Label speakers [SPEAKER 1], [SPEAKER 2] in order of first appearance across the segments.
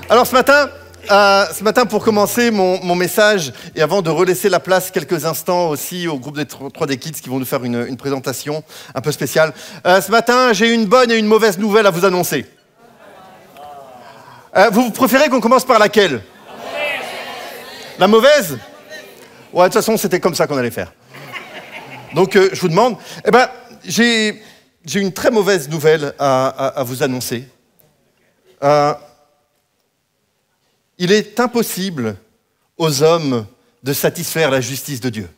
[SPEAKER 1] Alors ce matin, pour commencer mon message, et avant de relaisser la place quelques instants aussi au groupe des 3D Kids qui vont nous faire une présentation un peu spéciale, ce matin, j'ai une bonne et une mauvaise nouvelle à vous annoncer. Vous préférez qu'on commence par laquelle? La mauvaise? Ouais, de toute façon, c'était comme ça qu'on allait faire. Donc, je vous demande, j'ai une très mauvaise nouvelle à vous annoncer. Il est impossible aux hommes de satisfaire la justice de Dieu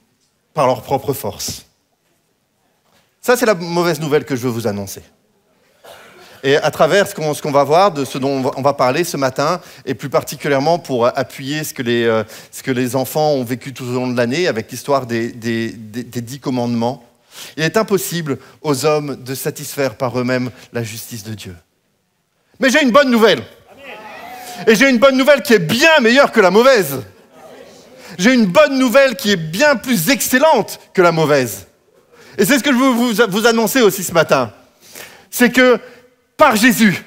[SPEAKER 1] par leur propre force. Ça, c'est la mauvaise nouvelle que je veux vous annoncer. Et à travers ce qu'on va voir, de ce dont on va parler ce matin, et plus particulièrement pour appuyer ce que les enfants ont vécu tout au long de l'année avec l'histoire des 10 commandements, il est impossible aux hommes de satisfaire par eux-mêmes la justice de Dieu. Mais j'ai une bonne nouvelle. Et j'ai une bonne nouvelle qui est bien meilleure que la mauvaise. J'ai une bonne nouvelle qui est bien plus excellente que la mauvaise. Et c'est ce que je veux vous annoncer aussi ce matin. C'est que par Jésus,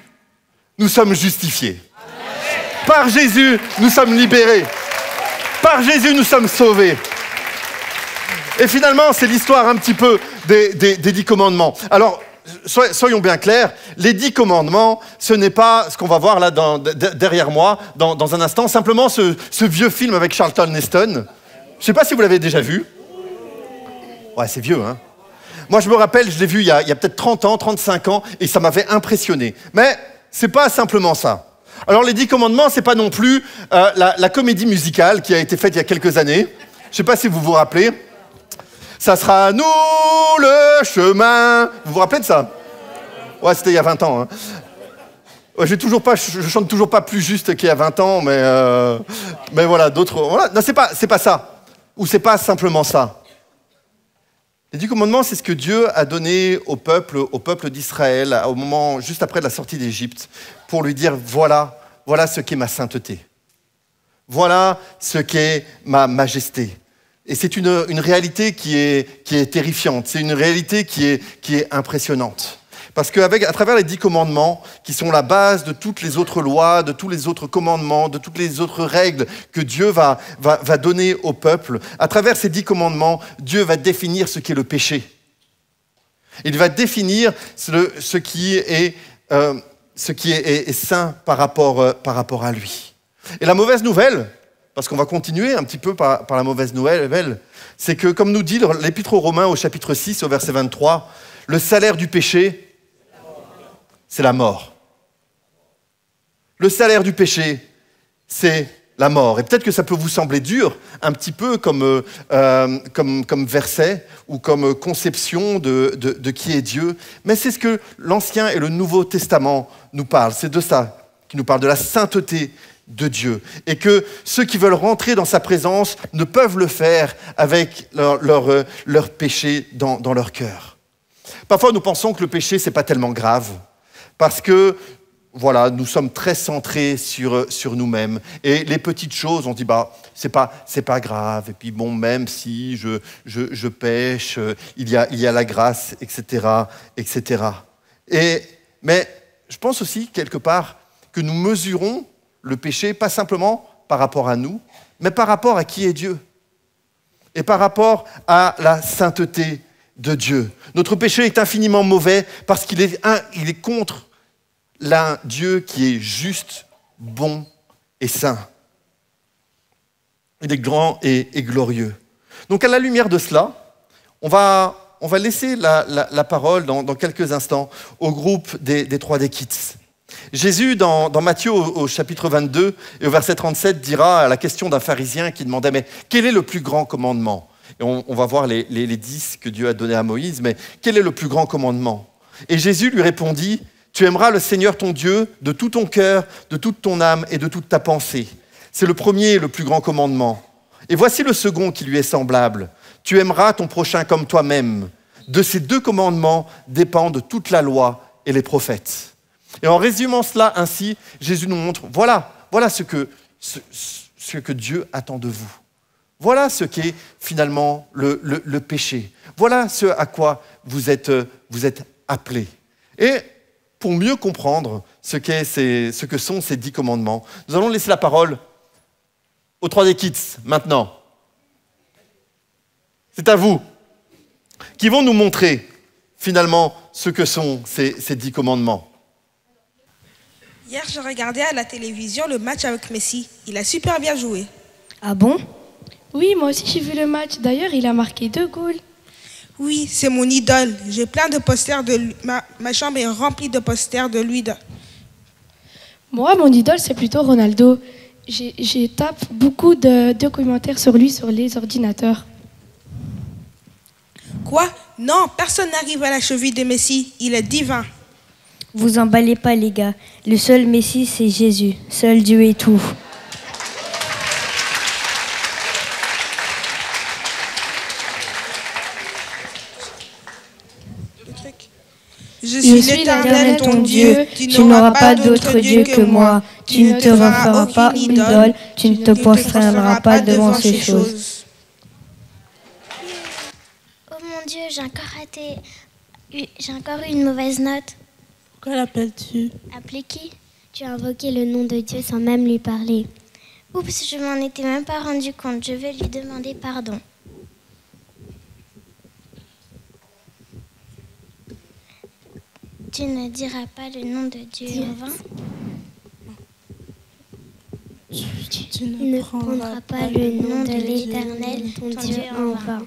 [SPEAKER 1] nous sommes justifiés. Par Jésus, nous sommes libérés. Par Jésus, nous sommes sauvés. Et finalement, c'est l'histoire un petit peu des 10 commandements. Alors, soyons bien clairs, les 10 commandements, ce n'est pas ce qu'on va voir là derrière moi, dans un instant, simplement ce vieux film avec Charlton Heston. Je ne sais pas si vous l'avez déjà vu. Ouais, c'est vieux, hein. Moi, je me rappelle, je l'ai vu il y a peut-être 30 ans, 35 ans, et ça m'avait impressionné. Mais c'est pas simplement ça. Alors, les 10 commandements, c'est pas non plus la comédie musicale qui a été faite il y a quelques années. Je sais pas si vous vous rappelez. Ça sera à nous le chemin. Vous vous rappelez de ça? Ouais, c'était il y a 20 ans. Hein. Ouais, je chante toujours pas plus juste qu'il y a 20 ans, mais voilà, d'autres. Voilà. Non, c'est pas ça. Ou c'est pas simplement ça. Les 10 commandements, c'est ce que Dieu a donné au peuple d'Israël, au moment juste après la sortie d'Égypte, pour lui dire voilà ce qu'est ma sainteté. Voilà ce qu'est ma majesté. Et c'est une réalité qui est terrifiante, c'est une réalité qui est impressionnante. Parce qu'à travers les 10 commandements, qui sont la base de toutes les autres lois, de tous les autres commandements, de toutes les autres règles que Dieu va donner au peuple, à travers ces 10 commandements, Dieu va définir ce qu'est le péché. Il va définir ce qui est saint par rapport à lui. Et la mauvaise nouvelle, parce qu'on va continuer un petit peu par la mauvaise nouvelle, c'est que, comme nous dit l'Épître aux Romains au chapitre 6, au verset 23, le salaire du péché, c'est la mort. Le salaire du péché, c'est la mort. Et peut-être que ça peut vous sembler dur, un petit peu comme verset ou comme conception de qui est Dieu, mais c'est ce que l'Ancien et le Nouveau Testament nous parlent. C'est de ça qui nous parle, de la sainteté de Dieu. Et que ceux qui veulent rentrer dans sa présence ne peuvent le faire avec leur péché dans leur cœur. Parfois, nous pensons que le péché, c'est pas tellement grave. Parce que, voilà, nous sommes très centrés sur nous-mêmes. Et les petites choses, on dit, c'est pas grave. Et puis bon, même si je pêche, il y a la grâce, etc., etc. Mais je pense aussi, quelque part, que nous mesurons le péché, pas simplement par rapport à nous, mais par rapport à qui est Dieu. Et par rapport à la sainteté de Dieu. Notre péché est infiniment mauvais parce qu'il est contre l'un Dieu qui est juste, bon et saint. Il est grand et glorieux. Donc à la lumière de cela, on va laisser la parole dans quelques instants au groupe des 3D Kids. Jésus, dans Matthieu au chapitre 22 et au verset 37, dira à la question d'un pharisien qui demandait « Mais quel est le plus grand commandement ?» Et on va voir les 10 que Dieu a donnés à Moïse, mais quel est le plus grand commandement? Et Jésus lui répondit, « Tu aimeras le Seigneur ton Dieu de tout ton cœur, de toute ton âme et de toute ta pensée. C'est le premier et le plus grand commandement. Et voici le second qui lui est semblable. Tu aimeras ton prochain comme toi-même. De ces 2 commandements dépendent toute la loi et les prophètes. » Et en résumant cela ainsi, Jésus nous montre, voilà ce que Dieu attend de vous. Voilà ce qu'est finalement le péché. Voilà ce à quoi vous êtes appelés. Et pour mieux comprendre ce que sont ces 10 commandements. Nous allons laisser la parole aux 3D Kids maintenant. C'est à vous, qui vont nous montrer finalement ce que sont ces 10 commandements.
[SPEAKER 2] Hier, je regardais à la télévision le match avec Messi. Il a super bien joué.
[SPEAKER 3] Ah bon?
[SPEAKER 4] Oui, moi aussi j'ai vu le match. D'ailleurs, il a marqué 2 goals.
[SPEAKER 2] Oui, c'est mon idole. J'ai plein de posters de lui. Ma chambre est remplie de posters de lui.
[SPEAKER 4] Moi, mon idole, c'est plutôt Ronaldo. J'ai tape beaucoup de documentaires sur lui sur les ordinateurs.
[SPEAKER 2] Quoi? Non, personne n'arrive à la cheville de Messi. Il est divin.
[SPEAKER 3] Vous emballez pas les gars. Le seul Messie c'est Jésus. Seul Dieu est tout.
[SPEAKER 2] Je suis l'Éternel ton Dieu.
[SPEAKER 3] Tu n'auras pas d'autre Dieu que moi. Tu ne te feras pas une idole. Tu ne te prosterneras pas devant ces choses.
[SPEAKER 5] Oh mon Dieu, j'ai encore eu une mauvaise note.
[SPEAKER 6] Pourquoi l'appelles-tu?
[SPEAKER 5] Appeler qui? Tu as invoqué le nom de Dieu sans même lui parler. Oups, je m'en étais même pas rendu compte. Je vais lui demander pardon. Tu ne diras pas le nom de Dieu en vain. Tu ne prendras pas le nom de l'Éternel, ton Dieu, en vain.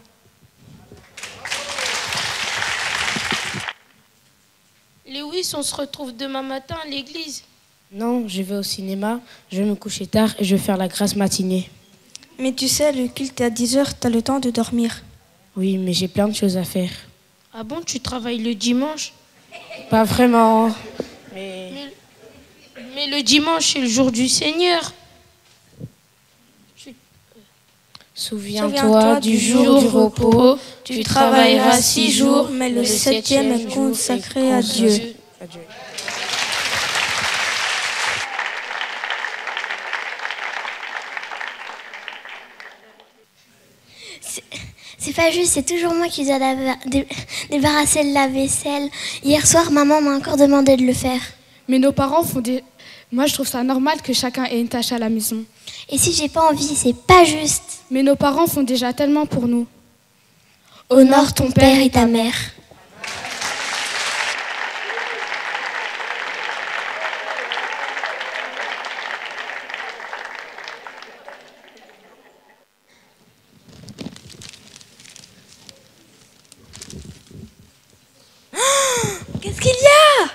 [SPEAKER 6] Lewis, on se retrouve demain matin à l'église.
[SPEAKER 7] Non, je vais au cinéma, je vais me coucher tard et je vais faire la grasse matinée.
[SPEAKER 8] Mais tu sais, le culte est à 10h, t'as le temps de dormir.
[SPEAKER 7] Oui, mais j'ai plein de choses à faire.
[SPEAKER 6] Ah bon, tu travailles le dimanche?
[SPEAKER 7] Pas vraiment, mais
[SPEAKER 6] le dimanche, c'est le jour du Seigneur.
[SPEAKER 7] Souviens-toi du jour du repos,
[SPEAKER 6] tu travailleras 6 jours,
[SPEAKER 8] mais le 7e est consacré à Dieu.
[SPEAKER 5] C'est pas juste, c'est toujours moi qui dois débarrasser le lave-vaisselle. Hier soir, maman m'a encore demandé de le faire.
[SPEAKER 4] Mais nos parents font des... Moi, je trouve ça normal que chacun ait une tâche à la maison.
[SPEAKER 5] Et si j'ai pas envie, c'est pas juste.
[SPEAKER 4] Mais nos parents font déjà tellement pour nous.
[SPEAKER 5] Honore ton père et ta mère.
[SPEAKER 8] Qu'est-ce qu'il y a?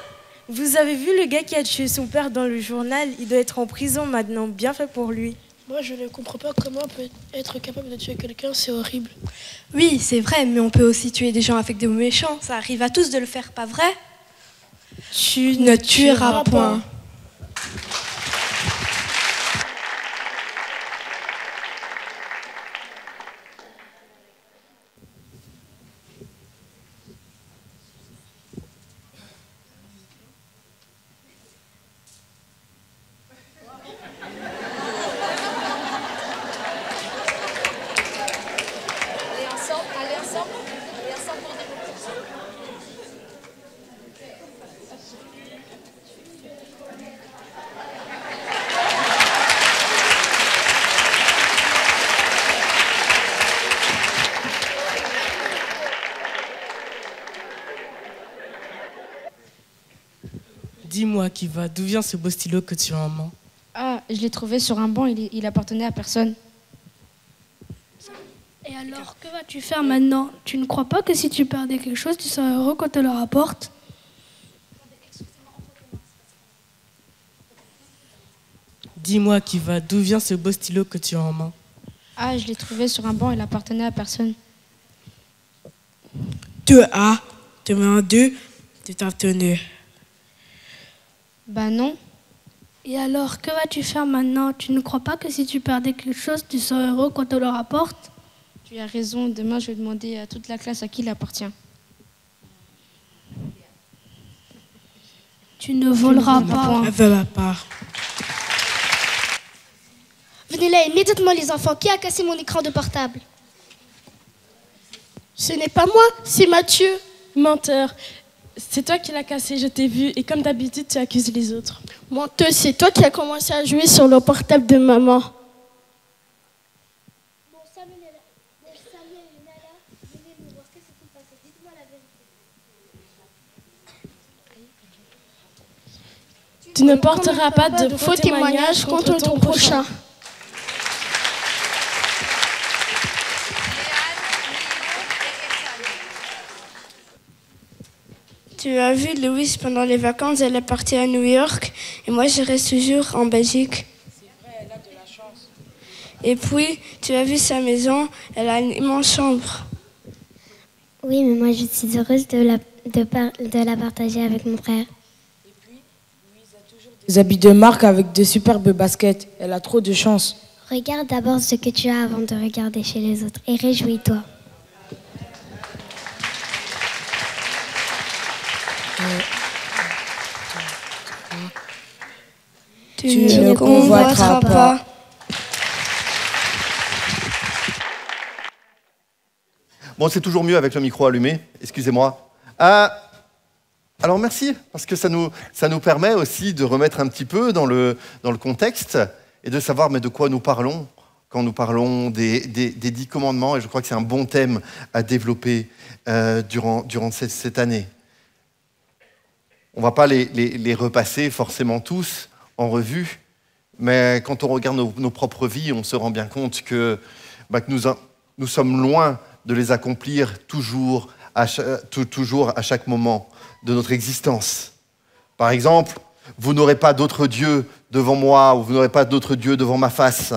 [SPEAKER 9] Vous avez vu le gars qui a tué son père dans le journal? Il doit être en prison maintenant, bien fait pour lui.
[SPEAKER 6] Moi, je ne comprends pas comment on peut être capable de tuer quelqu'un, c'est horrible.
[SPEAKER 8] Oui, c'est vrai, mais on peut aussi tuer des gens avec des mots méchants. Ça arrive à tous de le faire, pas vrai? Tu ne tueras point.
[SPEAKER 10] Dis-moi, Kiva, d'où vient ce beau stylo que tu as en main?
[SPEAKER 4] Ah, je l'ai trouvé sur un banc, il appartenait à personne.
[SPEAKER 11] Et alors, que vas-tu faire maintenant? Tu ne crois pas que si tu perdais quelque chose, tu serais heureux quand on te le rapporte?
[SPEAKER 10] Dis-moi, Kiva, d'où vient ce beau stylo que tu as en main?
[SPEAKER 4] Ah, je l'ai trouvé sur un banc, il appartenait à personne.
[SPEAKER 8] 2A, tu mets un 2, tu t'en tenais.
[SPEAKER 4] Bah non.
[SPEAKER 11] Et alors, que vas-tu faire maintenant? Tu ne crois pas que si tu perdais quelque chose, tu serais heureux quand on te le rapporte?
[SPEAKER 4] Tu as raison, demain je vais demander à toute la classe à qui il appartient.
[SPEAKER 11] Tu ne voleras pas.
[SPEAKER 8] Elle ne pas.
[SPEAKER 11] Venez là immédiatement les enfants. Qui a cassé mon écran de portable?
[SPEAKER 6] Ce n'est pas moi, c'est Mathieu.
[SPEAKER 9] Menteur.
[SPEAKER 6] c'est toi qui l'as cassé, je t'ai vu, et comme d'habitude, tu accuses les autres.
[SPEAKER 11] Menteuse, c'est toi qui as commencé à jouer sur le portable de maman.
[SPEAKER 6] Tu ne porteras pas de faux témoignages contre ton prochain.
[SPEAKER 8] Tu as vu Louise pendant les vacances, elle est partie à New York et moi je reste toujours en Belgique.
[SPEAKER 7] C'est vrai, elle a de la chance.
[SPEAKER 8] Et puis, tu as vu sa maison, elle a une immense chambre.
[SPEAKER 5] Oui, mais moi je suis heureuse de la partager avec mon frère.
[SPEAKER 7] Des habits de marque avec de superbes baskets. Elle a trop de chance.
[SPEAKER 5] Regarde d'abord ce que tu as avant de regarder chez les autres et réjouis-toi.
[SPEAKER 8] Tu ne convoiteras pas.
[SPEAKER 1] Bon, c'est toujours mieux avec le micro allumé, excusez-moi. Alors merci, parce que ça nous permet aussi de remettre un petit peu dans le contexte et de savoir mais de quoi nous parlons quand nous parlons des 10 commandements. Et je crois que c'est un bon thème à développer durant cette année. On ne va pas les repasser forcément tous en revue, mais quand on regarde nos propres vies, on se rend bien compte que nous sommes loin de les accomplir toujours à chaque moment de notre existence. Par exemple, vous n'aurez pas d'autre Dieu devant moi, ou vous n'aurez pas d'autre Dieu devant ma face.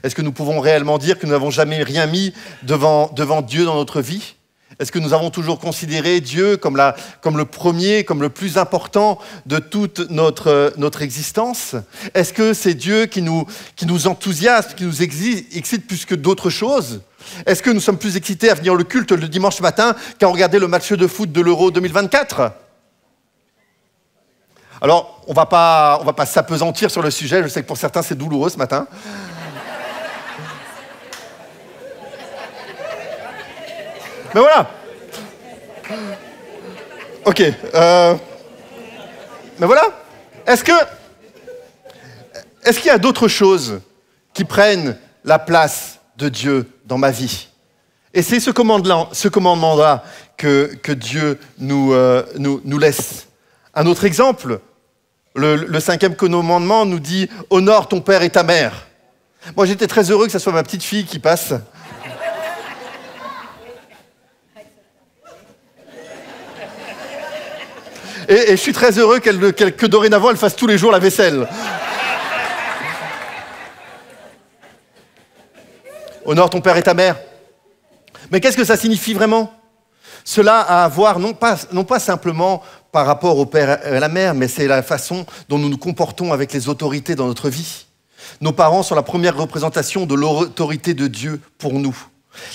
[SPEAKER 1] Est-ce que nous pouvons réellement dire que nous n'avons jamais rien mis devant Dieu dans notre vie ? Est-ce que nous avons toujours considéré Dieu comme le premier, comme le plus important de toute notre existence ? Est-ce que c'est Dieu qui nous enthousiasme, qui nous excite plus que d'autres choses ? Est-ce que nous sommes plus excités à venir au culte le dimanche matin qu'à regarder le match de foot de l'Euro 2024 ? Alors, on va pas s'apesantir sur le sujet, je sais que pour certains c'est douloureux ce matin. Mais voilà. Ok. Mais voilà. Est-ce qu'il y a d'autres choses qui prennent la place de Dieu dans ma vie ? Et c'est ce commandement-là que Dieu nous laisse. Un autre exemple, le 5e commandement nous dit « Honore ton père et ta mère ». Moi, j'étais très heureux que ce soit ma petite fille qui passe. Et je suis très heureux que dorénavant, elle fasse tous les jours la vaisselle. Honore ton père et ta mère. Mais qu'est-ce que ça signifie vraiment ? Cela a à voir non pas simplement par rapport au père et à la mère, mais c'est la façon dont nous nous comportons avec les autorités dans notre vie. Nos parents sont la première représentation de l'autorité de Dieu pour nous.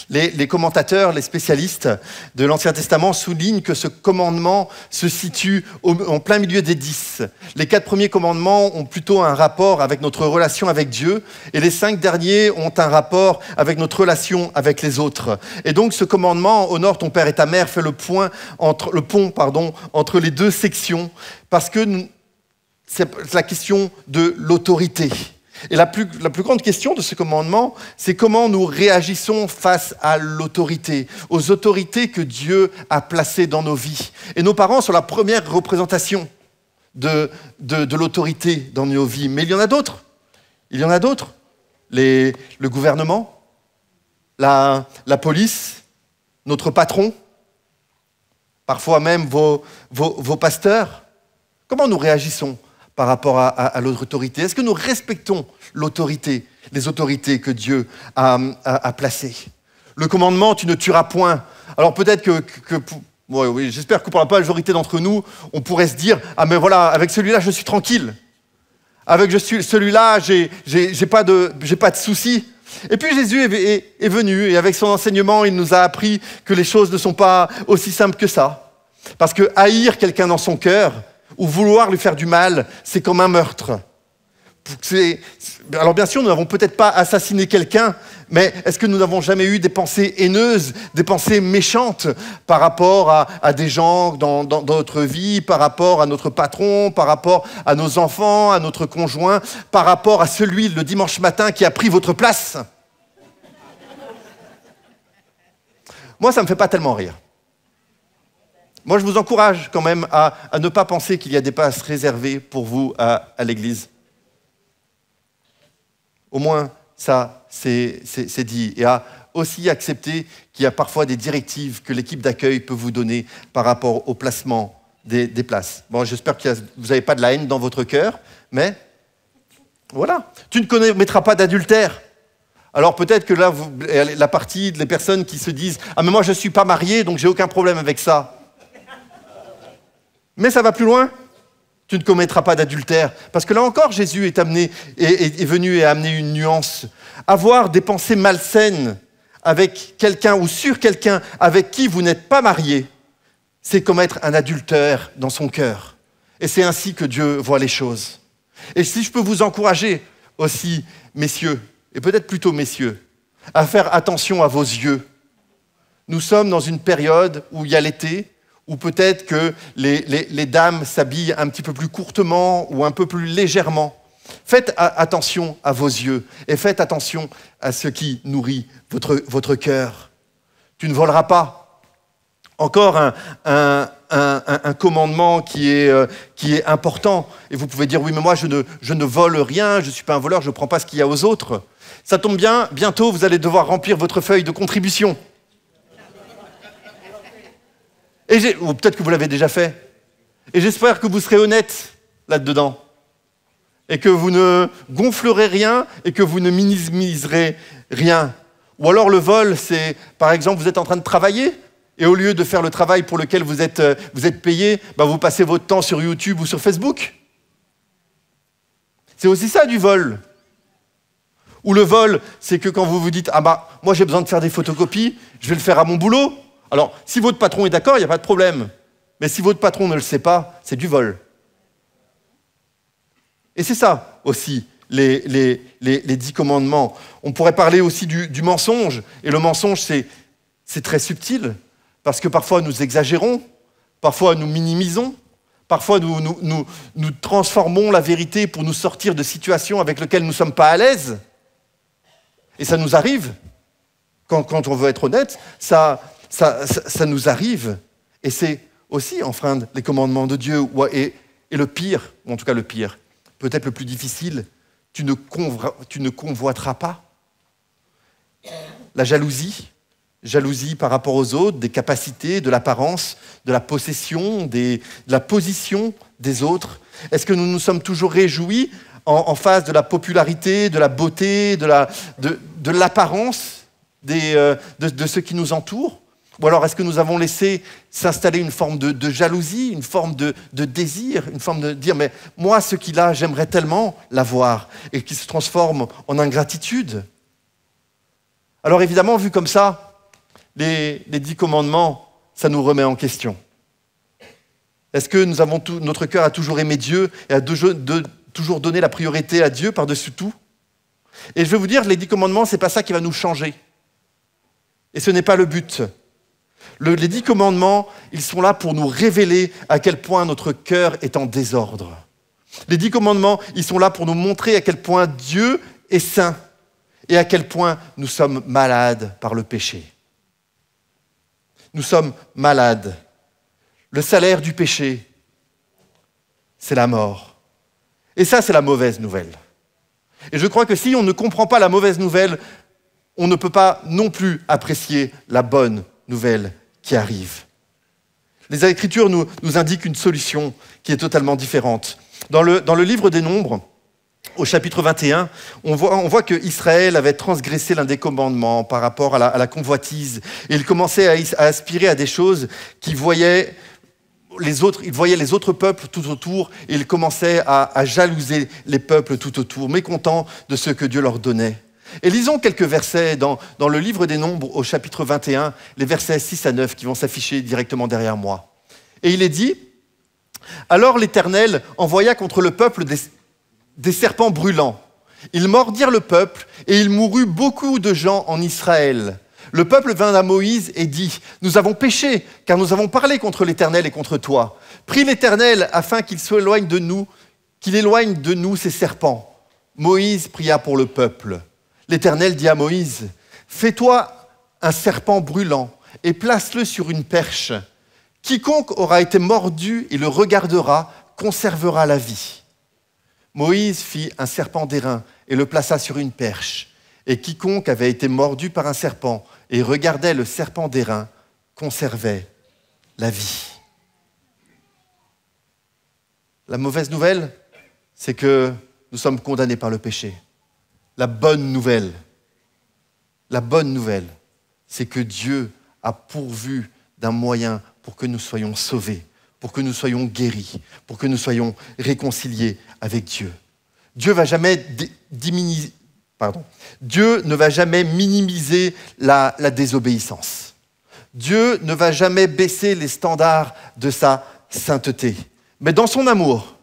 [SPEAKER 1] Les commentateurs, les spécialistes de l'Ancien Testament soulignent que ce commandement se situe en plein milieu des 10. Les 4 premiers commandements ont plutôt un rapport avec notre relation avec Dieu et les 5 derniers ont un rapport avec notre relation avec les autres. Et donc ce commandement, honore ton père et ta mère, fait le pont entre les 2 sections parce que c'est la question de l'autorité. Et la plus grande question de ce commandement, c'est comment nous réagissons face à l'autorité, aux autorités que Dieu a placées dans nos vies. Et nos parents sont la première représentation de l'autorité dans nos vies. Mais il y en a d'autres. Il y en a d'autres. Le gouvernement, la police, notre patron, parfois même vos pasteurs. Comment nous réagissons par rapport à l'autorité? Est-ce que nous respectons l'autorité, les autorités que Dieu a placées? Le commandement, tu ne tueras point. Alors peut-être oui, j'espère que pour la majorité d'entre nous, on pourrait se dire, ah mais voilà, avec celui-là, je suis tranquille. Avec celui-là, j'ai pas de soucis. Et puis Jésus est venu, et avec son enseignement, il nous a appris que les choses ne sont pas aussi simples que ça. Parce que haïr quelqu'un dans son cœur, ou vouloir lui faire du mal, c'est comme un meurtre. Alors bien sûr, nous n'avons peut-être pas assassiné quelqu'un, Mais est-ce que nous n'avons jamais eu des pensées haineuses, des pensées méchantes par rapport à des gens dans notre vie, par rapport à notre patron, par rapport à nos enfants, à notre conjoint, par rapport à celui le dimanche matin qui a pris votre place? Moi, ça ne me fait pas tellement rire. Moi, je vous encourage quand même à ne pas penser qu'il y a des places réservées pour vous à l'église. Au moins, ça, c'est dit. Et à aussi accepter qu'il y a parfois des directives que l'équipe d'accueil peut vous donner par rapport au placement des places. Bon, j'espère que vous n'avez pas de la haine dans votre cœur, mais voilà. Tu ne commettras pas d'adultère. Alors peut-être que là, la partie des personnes qui se disent « Ah, mais moi, je ne suis pas marié, donc j'ai aucun problème avec ça. » Mais ça va plus loin. Tu ne commettras pas d'adultère. Parce que là encore, Jésus est venu et a amené une nuance. Avoir des pensées malsaines avec quelqu'un ou sur quelqu'un avec qui vous n'êtes pas marié, c'est commettre un adultère dans son cœur. Et c'est ainsi que Dieu voit les choses. Et si je peux vous encourager aussi, messieurs, et peut-être plutôt messieurs, à faire attention à vos yeux. Nous sommes dans une période où il y a l'été, où peut-être que les dames s'habillent un petit peu plus courtement ou un peu plus légèrement. Faites attention à vos yeux et faites attention à ce qui nourrit votre cœur. Tu ne voleras pas. Encore un commandement qui est important. Et vous pouvez dire, oui, mais moi, je ne vole rien, je ne suis pas un voleur, je ne prends pas ce qu'il y a aux autres. Ça tombe bien, bientôt, vous allez devoir remplir votre feuille de contribution. Ou peut-être que vous l'avez déjà fait. Et j'espère que vous serez honnête là-dedans. Et que vous ne gonflerez rien et que vous ne minimiserez rien. Ou alors le vol, c'est, par exemple, vous êtes en train de travailler et au lieu de faire le travail pour lequel vous êtes payé, vous passez votre temps sur YouTube ou sur Facebook. C'est aussi ça du vol. Ou le vol, c'est que quand vous vous dites « Ah moi j'ai besoin de faire des photocopies, je vais le faire à mon boulot », alors, si votre patron est d'accord, il n'y a pas de problème. Mais si votre patron ne le sait pas, c'est du vol. Et c'est ça aussi, les 10 commandements. On pourrait parler aussi du mensonge. Et le mensonge, c'est très subtil. Parce que parfois, nous exagérons. Parfois, nous minimisons. Parfois, nous transformons la vérité pour nous sortir de situations avec lesquelles nous ne sommes pas à l'aise. Et ça nous arrive. Quand on veut être honnête, ça nous arrive, et c'est aussi enfreindre les commandements de Dieu. Et le pire, ou en tout cas le pire, peut-être le plus difficile, tu ne convoiteras pas. La jalousie par rapport aux autres, des capacités, de l'apparence, de la possession, de la position des autres. Est-ce que nous nous sommes toujours réjouis en face de la popularité, de la beauté, de l'apparence de ceux qui nous entourent? Ou alors est-ce que nous avons laissé s'installer une forme de jalousie, une forme de désir, une forme de dire « mais moi, ce qu'il a, j'aimerais tellement l'avoir » et qui se transforme en ingratitude? Alors évidemment, vu comme ça, les 10 commandements, ça nous remet en question. Est-ce que notre cœur a toujours aimé Dieu et a toujours donné la priorité à Dieu par-dessus tout? Et je vais vous dire, les 10 commandements, ce n'est pas ça qui va nous changer. Et ce n'est pas le but. Les 10 commandements, ils sont là pour nous révéler à quel point notre cœur est en désordre. Les 10 commandements, ils sont là pour nous montrer à quel point Dieu est saint et à quel point nous sommes malades par le péché. Nous sommes malades. Le salaire du péché, c'est la mort. Et ça, c'est la mauvaise nouvelle. Et je crois que si on ne comprend pas la mauvaise nouvelle, on ne peut pas non plus apprécier la bonne nouvelle qui arrive. Les Écritures nous indiquent une solution qui est totalement différente. Dans le livre des Nombres, au chapitre 21, on voit que Israël avait transgressé l'un des commandements par rapport à la convoitise. Et il commençait à aspirer à des choses qu'il voyait les autres peuples tout autour, et il commençait à jalouser les peuples tout autour, mécontents de ce que Dieu leur donnait. Et lisons quelques versets dans le livre des Nombres, au chapitre 21, les versets 6 à 9 qui vont s'afficher directement derrière moi. Et il est dit « Alors l'Éternel envoya contre le peuple des serpents brûlants, Ils mordirent le peuple et il mourut beaucoup de gens en Israël. Le peuple vint à Moïse et dit, « Nous avons péché, car nous avons parlé contre l'Éternel et contre toi. Prie l'Éternel afin qu'il éloigne de nous ces serpents. » Moïse pria pour le peuple. L'Éternel dit à Moïse, « Fais-toi un serpent brûlant et place-le sur une perche. Quiconque aura été mordu et le regardera conservera la vie. » Moïse fit un serpent d'airain et le plaça sur une perche. Et quiconque avait été mordu par un serpent et regardait le serpent d'airain conservait la vie. La mauvaise nouvelle, c'est que nous sommes condamnés par le péché. La bonne nouvelle, c'est que Dieu a pourvu d'un moyen pour que nous soyons sauvés, pour que nous soyons guéris, pour que nous soyons réconciliés avec Dieu. Dieu ne va jamais minimiser la désobéissance. Dieu ne va jamais baisser les standards de sa sainteté. Mais dans son amour,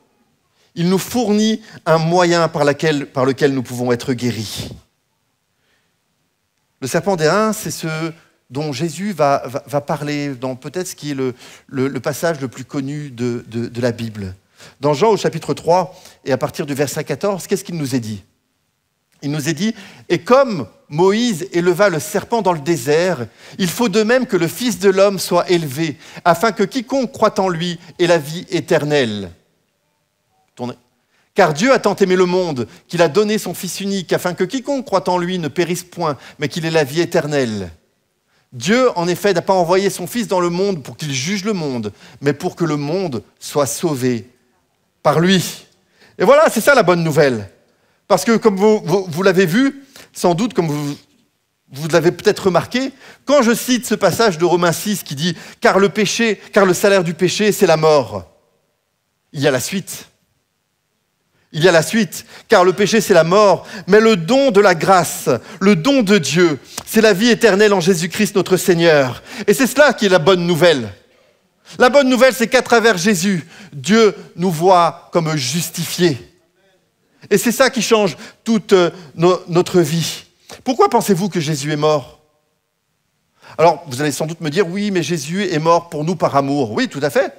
[SPEAKER 1] il nous fournit un moyen par lequel nous pouvons être guéris. Le serpent d'airain, c'est ce dont Jésus va parler dans peut-être ce qui est le passage le plus connu de la Bible. Dans Jean au chapitre 3 et à partir du verset 14, qu'est-ce qu'il nous est dit ? Il nous est dit « Et comme Moïse éleva le serpent dans le désert, il faut de même que le Fils de l'homme soit élevé, afin que quiconque croit en lui ait la vie éternelle. » Car Dieu a tant aimé le monde qu'il a donné son Fils unique, afin que quiconque croit en lui ne périsse point, mais qu'il ait la vie éternelle. Dieu, en effet, n'a pas envoyé son Fils dans le monde pour qu'il juge le monde, mais pour que le monde soit sauvé par lui. Et voilà, c'est ça la bonne nouvelle. Parce que comme vous l'avez vu, sans doute, comme vous l'avez peut-être remarqué, quand je cite ce passage de Romains 6 qui dit « Car le salaire du péché, c'est la mort », il y a la suite. Il y a la suite, car le péché, c'est la mort, mais le don de la grâce, le don de Dieu, c'est la vie éternelle en Jésus-Christ notre Seigneur. Et c'est cela qui est la bonne nouvelle. La bonne nouvelle, c'est qu'à travers Jésus, Dieu nous voit comme justifiés. Et c'est ça qui change toute notre vie. Pourquoi pensez-vous que Jésus est mort ? Alors, vous allez sans doute me dire, oui, mais Jésus est mort pour nous par amour. Oui, tout à fait.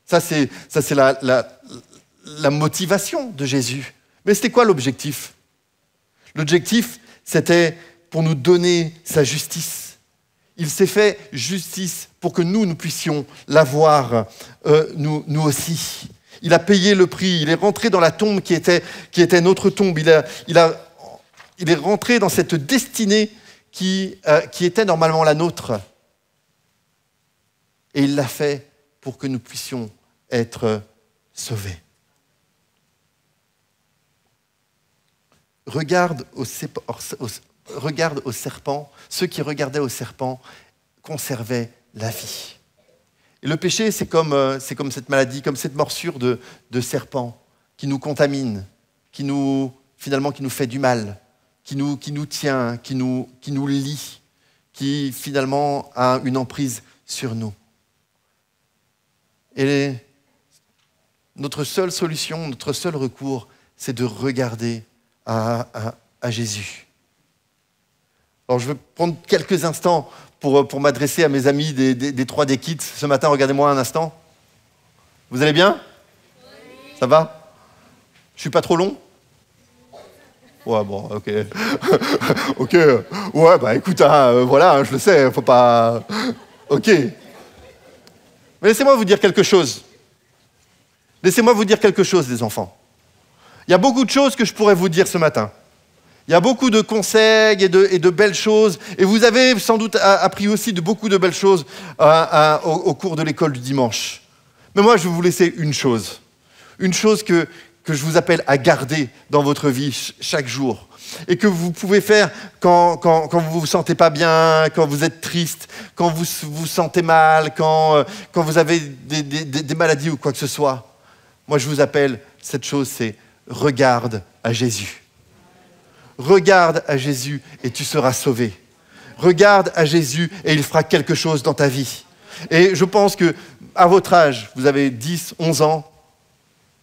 [SPEAKER 1] Ça, c'est la motivation de Jésus. Mais c'était quoi l'objectif ? L'objectif, c'était pour nous donner sa justice. Il s'est fait justice pour que nous puissions l'avoir, nous aussi. Il a payé le prix, il est rentré dans la tombe qui était notre tombe. Il est rentré dans cette destinée qui était normalement la nôtre. Et il l'a fait pour que nous puissions être sauvés. Regarde au serpent, ceux qui regardaient au serpent conservaient la vie. Et le péché, c'est comme cette maladie, comme cette morsure de serpent qui nous contamine, qui nous fait du mal, qui nous tient, qui nous lie, qui finalement a une emprise sur nous. Et notre seule solution, notre seul recours, c'est de regarder à Jésus. Alors je vais prendre quelques instants pour m'adresser à mes amis des 3D Kids. Ce matin, regardez-moi un instant. Vous allez bien ? Oui. Ça va ? Je suis pas trop long ? Ouais, bon, ok. Ok. Ouais, bah écoute, voilà, je le sais, faut pas... Ok. Mais laissez-moi vous dire quelque chose. Laissez-moi vous dire quelque chose, les enfants. Il y a beaucoup de choses que je pourrais vous dire ce matin. Il y a beaucoup de conseils et de belles choses. Et vous avez sans doute appris aussi beaucoup de belles choses au cours de l'école du dimanche. Mais moi, je vais vous laisser une chose. Une chose que je vous appelle à garder dans votre vie chaque jour. Et que vous pouvez faire quand vous vous sentez pas bien, quand vous êtes triste, quand vous vous sentez mal, quand vous avez des maladies ou quoi que ce soit. Moi, je vous appelle, cette chose, c'est regarde à Jésus. Regarde à Jésus et tu seras sauvé. Regarde à Jésus et il fera quelque chose dans ta vie. Et je pense qu'à votre âge, vous avez 10, 11 ans,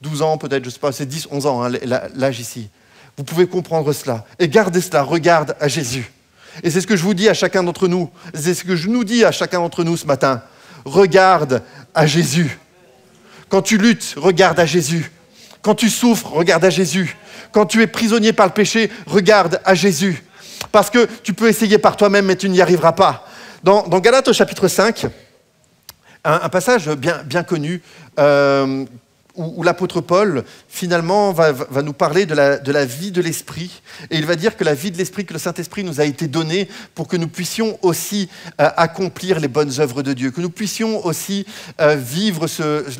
[SPEAKER 1] 12 ans peut-être, je ne sais pas, c'est 10, 11 ans, hein, l'âge ici. vous pouvez comprendre cela. Et gardez cela, regarde à Jésus. Et c'est ce que je vous dis à chacun d'entre nous. C'est ce que je nous dis à chacun d'entre nous ce matin. Regarde à Jésus. Quand tu luttes, regarde à Jésus. Quand tu souffres, regarde à Jésus. Quand tu es prisonnier par le péché, regarde à Jésus. Parce que tu peux essayer par toi-même, mais tu n'y arriveras pas. Dans Galates au chapitre 5, un passage bien connu, où l'apôtre Paul, finalement, va nous parler de la vie de l'Esprit. Et il va dire que la vie de l'Esprit, que le Saint-Esprit nous a été donné pour que nous puissions aussi accomplir les bonnes œuvres de Dieu, que nous puissions aussi vivre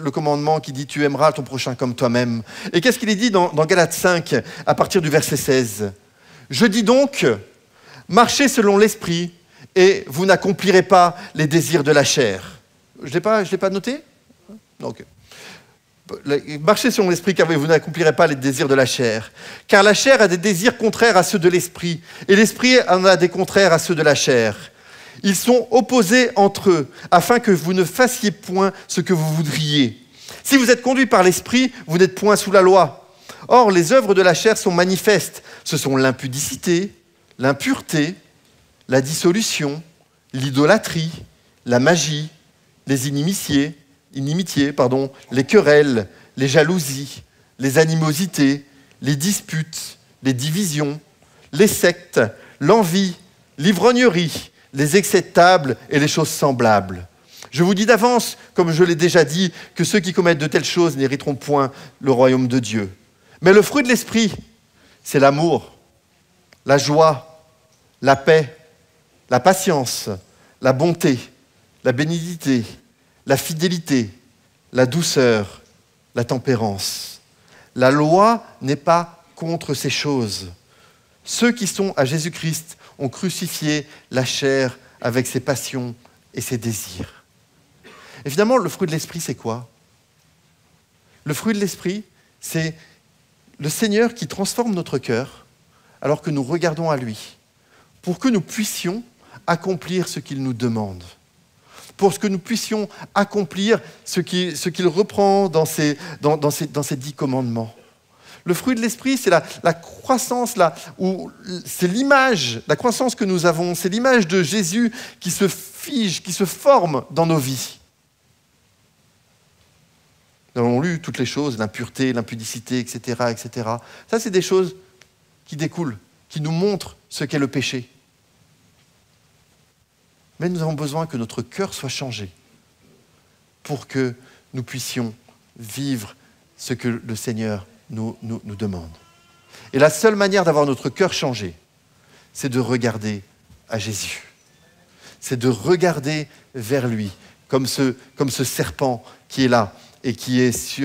[SPEAKER 1] le commandement qui dit « Tu aimeras ton prochain comme toi-même ». Et qu'est-ce qu'il est dit dans Galates 5, à partir du verset 16 ? « Je dis donc, marchez selon l'Esprit, et vous n'accomplirez pas les désirs de la chair. » Je ne l'ai pas noté ? Non, ok. Marchez selon l'esprit, car vous n'accomplirez pas les désirs de la chair. Car la chair a des désirs contraires à ceux de l'esprit, et l'esprit en a des contraires à ceux de la chair. Ils sont opposés entre eux, afin que vous ne fassiez point ce que vous voudriez. Si vous êtes conduits par l'esprit, vous n'êtes point sous la loi. Or, les œuvres de la chair sont manifestes. Ce sont l'impudicité, l'impureté, la dissolution, l'idolâtrie, la magie, les inimitiés, les querelles, les jalousies, les animosités, les disputes, les divisions, les sectes, l'envie, l'ivrognerie, les excès de table et les choses semblables. Je vous dis d'avance, comme je l'ai déjà dit, que ceux qui commettent de telles choses n'hériteront point le royaume de Dieu. Mais le fruit de l'esprit, c'est l'amour, la joie, la paix, la patience, la bonté, la bénignité, la fidélité, la douceur, la tempérance. La loi n'est pas contre ces choses. Ceux qui sont à Jésus-Christ ont crucifié la chair avec ses passions et ses désirs. Et finalement, le fruit de l'esprit, c'est quoi ? Le fruit de l'esprit, c'est le Seigneur qui transforme notre cœur alors que nous regardons à lui, pour que nous puissions accomplir ce qu'il nous demande. Pour que nous puissions accomplir ce qu'il reprend dans ses 10 commandements. Le fruit de l'esprit, c'est la croissance, c'est l'image, la croissance que nous avons, c'est l'image de Jésus qui se fige, qui se forme dans nos vies. Nous avons lu toutes les choses, l'impureté, l'impudicité, etc., etc. Ça, c'est des choses qui découlent, qui nous montrent ce qu'est le péché. Mais nous avons besoin que notre cœur soit changé pour que nous puissions vivre ce que le Seigneur nous demande. Et la seule manière d'avoir notre cœur changé, c'est de regarder à Jésus. C'est de regarder vers lui, comme ce serpent qui est là et qui est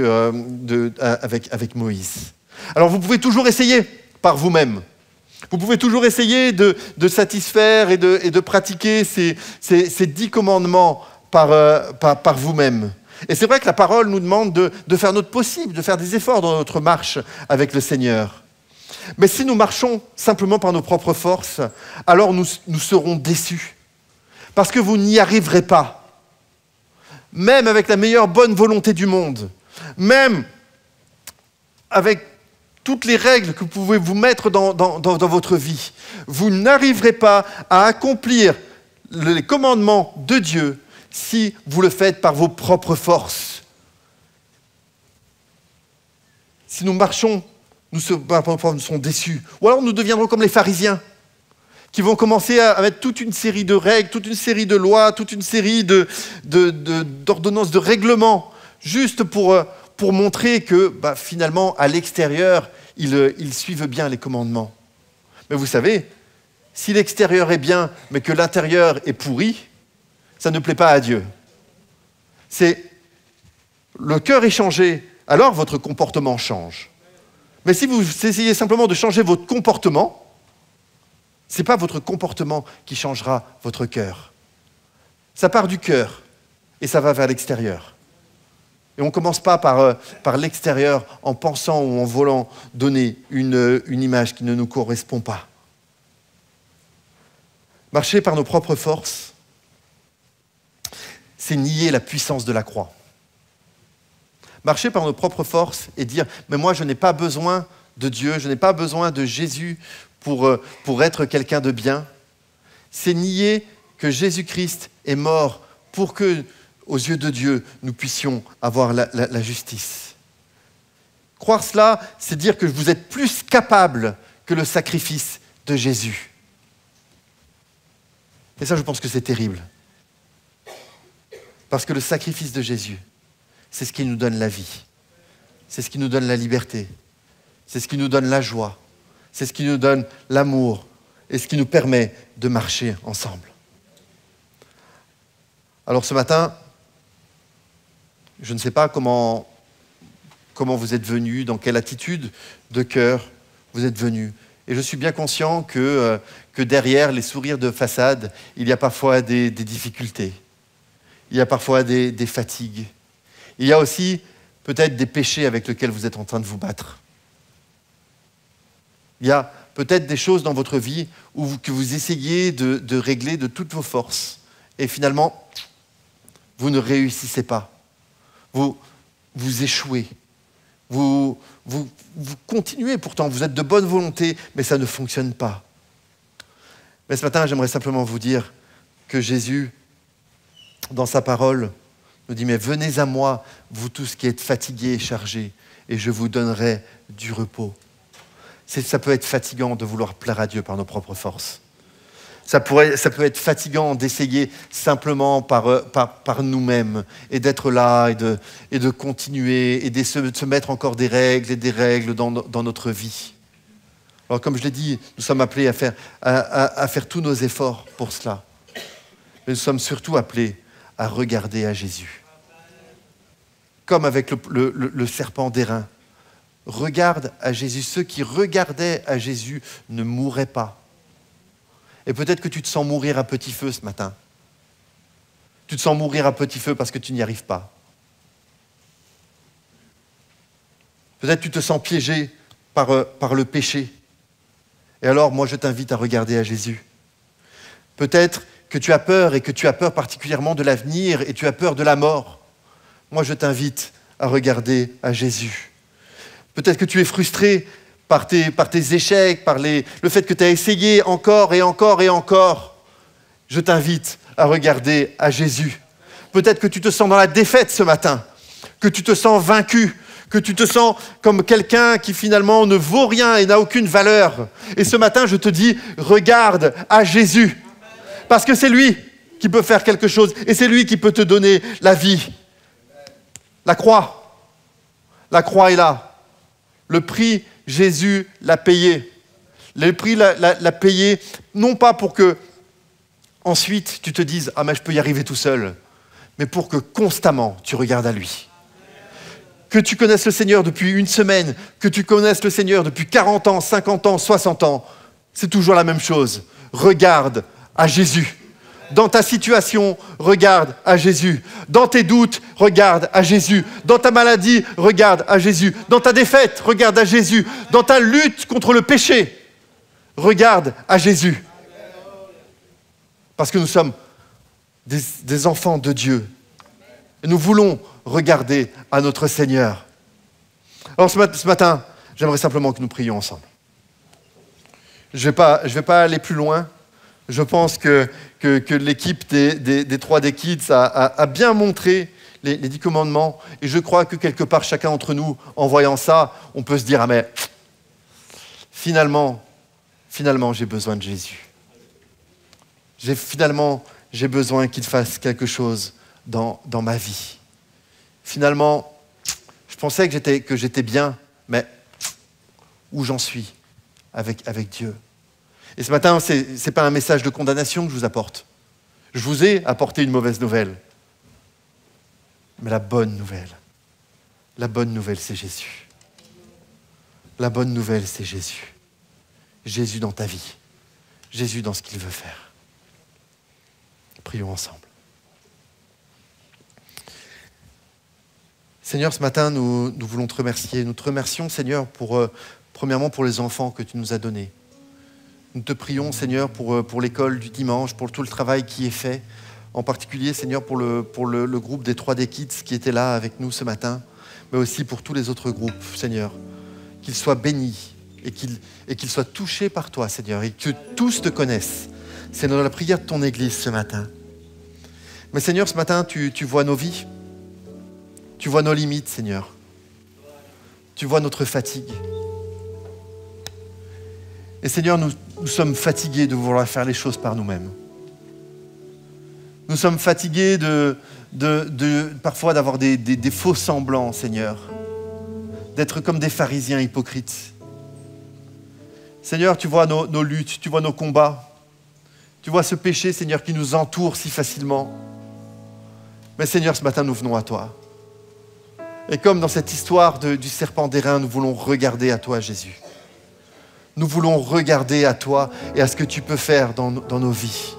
[SPEAKER 1] avec Moïse. Alors vous pouvez toujours essayer par vous-même. Vous pouvez toujours essayer de satisfaire et de pratiquer ces 10 commandements par vous-même. Et c'est vrai que la parole nous demande de faire notre possible, de faire des efforts dans notre marche avec le Seigneur. Mais si nous marchons simplement par nos propres forces, alors nous serons déçus. Parce que vous n'y arriverez pas. Même avec la meilleure bonne volonté du monde, même avec toutes les règles que vous pouvez vous mettre dans votre vie, vous n'arriverez pas à accomplir les commandements de Dieu si vous le faites par vos propres forces. Si nous marchons, nous serons déçus. Ou alors nous deviendrons comme les pharisiens, qui vont commencer à mettre toute une série de règles, toute une série de lois, toute une série d'ordonnances, de règlements, juste pour montrer que finalement, à l'extérieur, ils suivent bien les commandements. Mais vous savez, si l'extérieur est bien, mais que l'intérieur est pourri, ça ne plaît pas à Dieu. Le cœur est changé, alors votre comportement change. Mais si vous essayez simplement de changer votre comportement, ce n'est pas votre comportement qui changera votre cœur. Ça part du cœur et ça va vers l'extérieur. Et on ne commence pas par l'extérieur en pensant ou en voulant donner une image qui ne nous correspond pas. Marcher par nos propres forces, c'est nier la puissance de la croix. Marcher par nos propres forces et dire « mais moi je n'ai pas besoin de Dieu, je n'ai pas besoin de Jésus pour être quelqu'un de bien. C'est nier que Jésus-Christ est mort pour que, aux yeux de Dieu, nous puissions avoir la justice. Croire cela, c'est dire que vous êtes plus capable que le sacrifice de Jésus. Et ça, je pense que c'est terrible. Parce que le sacrifice de Jésus, c'est ce qui nous donne la vie. C'est ce qui nous donne la liberté. C'est ce qui nous donne la joie. C'est ce qui nous donne l'amour et ce qui nous permet de marcher ensemble. Alors ce matin, je ne sais pas comment vous êtes venus, dans quelle attitude de cœur vous êtes venus. Et je suis bien conscient que derrière les sourires de façade, il y a parfois des difficultés. Il y a parfois des fatigues. Il y a aussi peut-être des péchés avec lesquels vous êtes en train de vous battre. Il y a peut-être des choses dans votre vie que vous essayez de régler de toutes vos forces. Et finalement, vous ne réussissez pas. Vous échouez. Vous continuez pourtant, vous êtes de bonne volonté, mais ça ne fonctionne pas. Mais ce matin, j'aimerais simplement vous dire que Jésus, dans sa parole, nous dit « Mais venez à moi, vous tous qui êtes fatigués et chargés, et je vous donnerai du repos. » Ça peut être fatigant de vouloir plaire à Dieu par nos propres forces. Ça peut être fatigant d'essayer simplement par nous-mêmes et d'être là et de continuer et de se mettre encore des règles et des règles dans notre vie. Alors comme je l'ai dit, nous sommes appelés à faire tous nos efforts pour cela. Mais nous sommes surtout appelés à regarder à Jésus. Comme avec le serpent d'airain. Regarde à Jésus. Ceux qui regardaient à Jésus ne mourraient pas. Et peut-être que tu te sens mourir à petit feu ce matin. Tu te sens mourir à petit feu parce que tu n'y arrives pas. Peut-être que tu te sens piégé par le péché. Et alors, moi, je t'invite à regarder à Jésus. Peut-être que tu as peur et que tu as peur particulièrement de l'avenir et tu as peur de la mort. Moi, je t'invite à regarder à Jésus. Peut-être que tu es frustré par tes échecs, par le fait que tu as essayé encore et encore et encore. Je t'invite à regarder à Jésus. Peut-être que tu te sens dans la défaite ce matin, que tu te sens vaincu, que tu te sens comme quelqu'un qui finalement ne vaut rien et n'a aucune valeur. Et ce matin, je te dis, regarde à Jésus. Parce que c'est lui qui peut faire quelque chose et c'est lui qui peut te donner la vie. La croix est là. Le prix, Jésus l'a payé. Le prix l'a payé, non pas pour que ensuite tu te dises « Ah, mais je peux y arriver tout seul », mais pour que constamment tu regardes à lui. Que tu connaisses le Seigneur depuis une semaine, que tu connaisses le Seigneur depuis 40 ans, 50 ans, 60 ans, c'est toujours la même chose. Regarde à Jésus. Dans ta situation, regarde à Jésus. Dans tes doutes, regarde à Jésus. Dans ta maladie, regarde à Jésus. Dans ta défaite, regarde à Jésus. Dans ta lutte contre le péché, regarde à Jésus. Parce que nous sommes des enfants de Dieu. Et nous voulons regarder à notre Seigneur. Alors ce matin, j'aimerais simplement que nous prions ensemble. Je vais pas aller plus loin. Je pense que l'équipe des 3D Kids a bien montré les 10 commandements. Et je crois que quelque part, chacun d'entre nous, en voyant ça, on peut se dire « Ah mais finalement, j'ai besoin de Jésus. Finalement, j'ai besoin qu'il fasse quelque chose dans ma vie. Finalement, je pensais que j'étais bien, mais où j'en suis avec Dieu ?» Et ce matin, ce n'est pas un message de condamnation que je vous apporte. Je vous ai apporté une mauvaise nouvelle. Mais la bonne nouvelle, c'est Jésus. La bonne nouvelle, c'est Jésus. Jésus dans ta vie. Jésus dans ce qu'il veut faire. Prions ensemble. Seigneur, ce matin, nous voulons te remercier. Nous te remercions, Seigneur, premièrement pour les enfants que tu nous as donnés. Nous te prions, Seigneur, pour l'école du dimanche, pour tout le travail qui est fait. En particulier, Seigneur, pour le groupe des 3D Kids qui était là avec nous ce matin, mais aussi pour tous les autres groupes, Seigneur, qu'il soit béni et qu'il soit touché par toi, Seigneur, et que tous te connaissent. C'est dans la prière de ton Église ce matin. Mais Seigneur, ce matin, tu vois nos vies. Tu vois nos limites, Seigneur. Tu vois notre fatigue. Et Seigneur, nous sommes fatigués de vouloir faire les choses par nous-mêmes. Nous sommes fatigués parfois d'avoir des faux semblants, Seigneur. D'être comme des pharisiens hypocrites. Seigneur, tu vois nos luttes, tu vois nos combats. Tu vois ce péché, Seigneur, qui nous entoure si facilement. Mais Seigneur, ce matin, nous venons à toi. Et comme dans cette histoire du serpent d'airain, nous voulons regarder à toi, Jésus. Nous voulons regarder à toi et à ce que tu peux faire dans nos vies.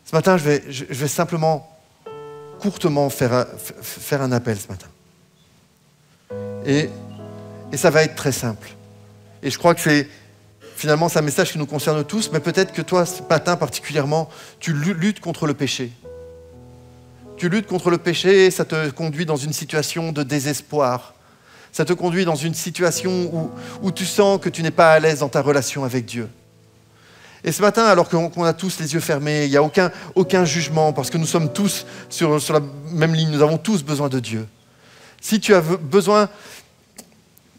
[SPEAKER 1] Ce matin, je vais simplement, courtement faire un appel ce matin. Et ça va être très simple. Et je crois que finalement, c'est un message qui nous concerne tous, mais peut-être que toi, ce matin particulièrement, tu luttes contre le péché. Tu luttes contre le péché et ça te conduit dans une situation de désespoir. Ça te conduit dans une situation où tu sens que tu n'es pas à l'aise dans ta relation avec Dieu. Et ce matin, alors qu'on a tous les yeux fermés, il n'y a aucun jugement, parce que nous sommes tous sur la même ligne, nous avons tous besoin de Dieu. Si tu as besoin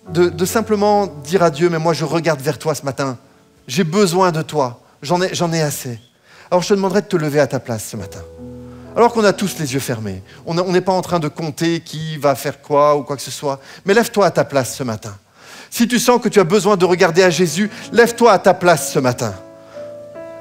[SPEAKER 1] de simplement dire à Dieu, mais moi je regarde vers toi ce matin, j'ai besoin de toi, j'en ai assez. Alors je te demanderai de te lever à ta place ce matin. Alors qu'on a tous les yeux fermés, on n'est pas en train de compter qui va faire quoi ou quoi que ce soit, mais lève-toi à ta place ce matin. Si tu sens que tu as besoin de regarder à Jésus, lève-toi à ta place ce matin.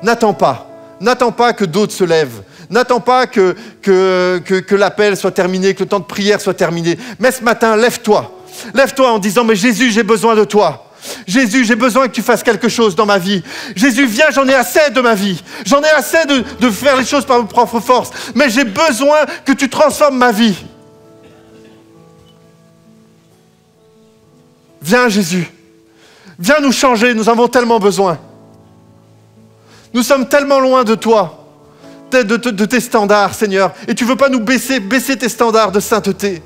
[SPEAKER 1] N'attends pas que d'autres se lèvent. N'attends pas que l'appel soit terminé, que le temps de prière soit terminé. Mais ce matin, lève-toi. Lève-toi en disant, mais Jésus, j'ai besoin de toi. Jésus, j'ai besoin que tu fasses quelque chose dans ma vie. Jésus, viens, j'en ai assez de ma vie. J'en ai assez de faire les choses par mes propres forces. Mais j'ai besoin que tu transformes ma vie. Viens, Jésus. Viens nous changer, nous avons tellement besoin. Nous sommes tellement loin de toi, de tes standards, Seigneur. Et tu ne veux pas nous baisser tes standards de sainteté.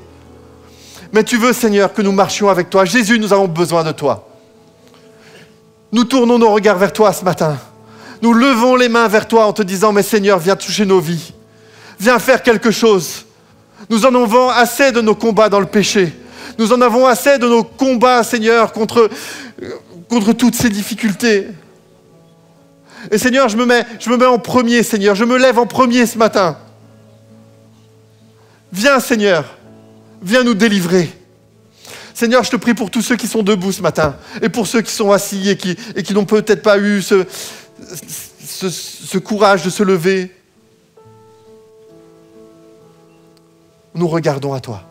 [SPEAKER 1] Mais tu veux, Seigneur, que nous marchions avec toi. Jésus, nous avons besoin de toi. Nous tournons nos regards vers toi ce matin. Nous levons les mains vers toi en te disant, mais Seigneur, viens toucher nos vies. Viens faire quelque chose. Nous en avons assez de nos combats dans le péché. Nous en avons assez de nos combats, Seigneur, contre toutes ces difficultés. Et Seigneur, je me mets en premier, Seigneur. Je me lève en premier ce matin. Viens, Seigneur. Viens nous délivrer. Seigneur, je te prie pour tous ceux qui sont debout ce matin et pour ceux qui sont assis et qui n'ont peut-être pas eu ce courage de se lever. Nous regardons à toi.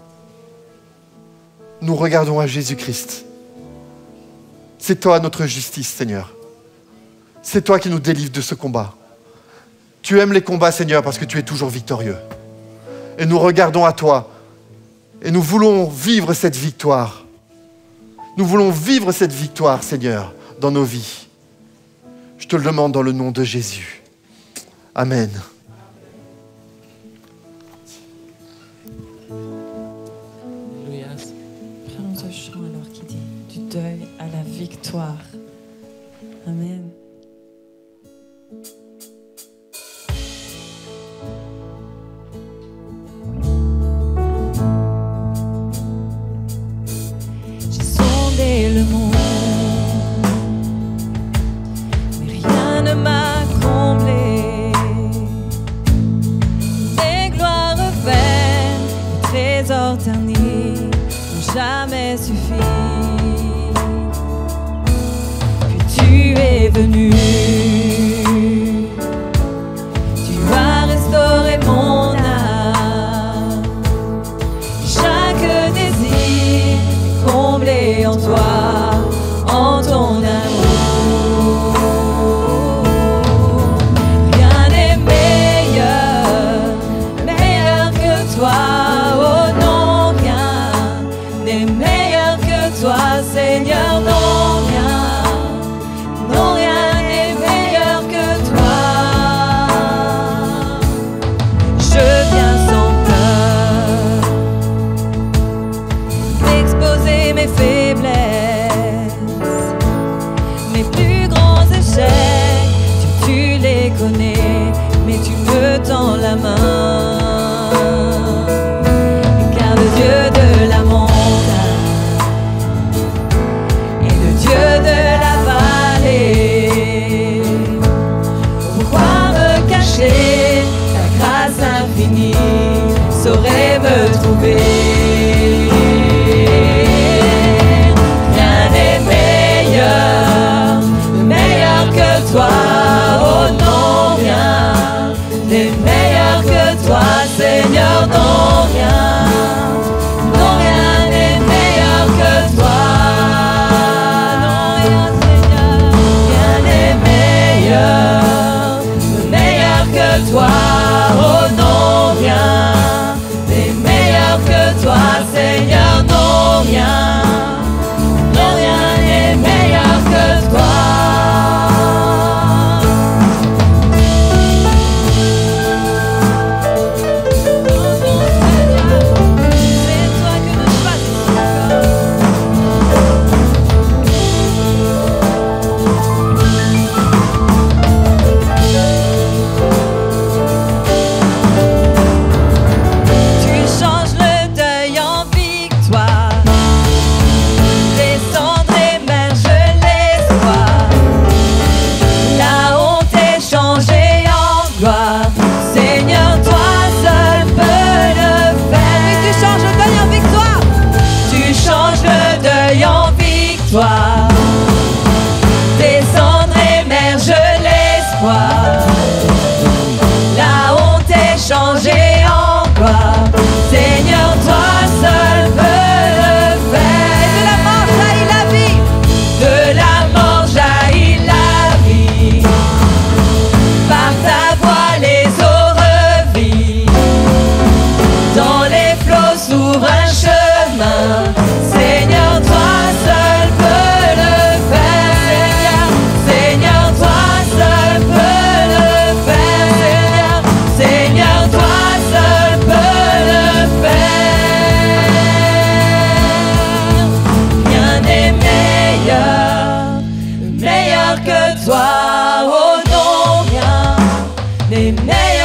[SPEAKER 1] Nous regardons à Jésus-Christ. C'est toi notre justice, Seigneur. C'est toi qui nous délivres de ce combat. Tu aimes les combats, Seigneur, parce que tu es toujours victorieux. Et nous regardons à toi. Et nous voulons vivre cette victoire. Nous voulons vivre cette victoire, Seigneur, dans nos vies. Je te le demande dans le nom de Jésus. Amen.
[SPEAKER 12] Alléluia. Prenons ce chant alors qui dit du deuil à la victoire. Amen.
[SPEAKER 13] Le monde, mais rien ne m'a comblé. saurais me trouver. Rien n'est meilleur, meilleur que toi. Oh non, rien n'est meilleur que toi, Seigneur, non, rien. Non, rien n'est meilleur que toi. Non, rien, Seigneur. Rien n'est meilleur, meilleur que toi. Oh non, rien n'est meilleur que toi, Seigneur, non, rien. Non, rien n'est meilleur que toi. Descendre, émerge l'espoir. La honte est changée en gloire. Seigneur, toi seul peux le faire. Et de la mort jaillit la vie. De la mort jaillit la vie. Par ta voix les eaux revivent. Dans les flots s'ouvre un chemin. Seigneur, toi seul peux le faire. Seigneur, toi seul peux le faire. Seigneur, toi seul peux le faire. Rien n'est meilleur, meilleur que toi. Oh non, rien n'est meilleur.